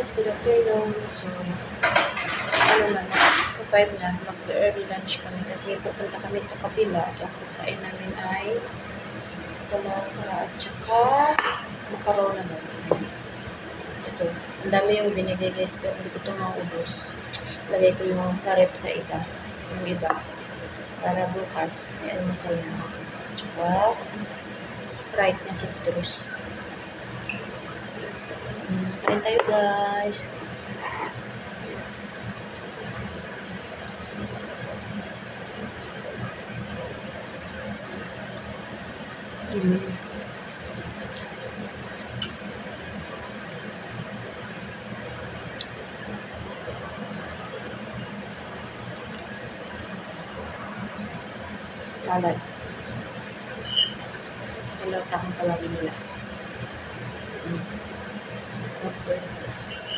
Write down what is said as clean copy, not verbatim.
guys, good afternoon. So, ano na, 5 na, mag-early lunch kami kasi pupunta kami sa kabila. So, ang pagkain namin ay salata at saka macaron naman. Ito, ang dami yung binigay guys, pero hindi ko ito maubos. Lagay ko yung sa rep sa iba, yung iba. Para bukas, may almusal na. At saka, Sprite na citrus. Kain tayo guys. Kalat. Hello, takang palagi nila. Okay.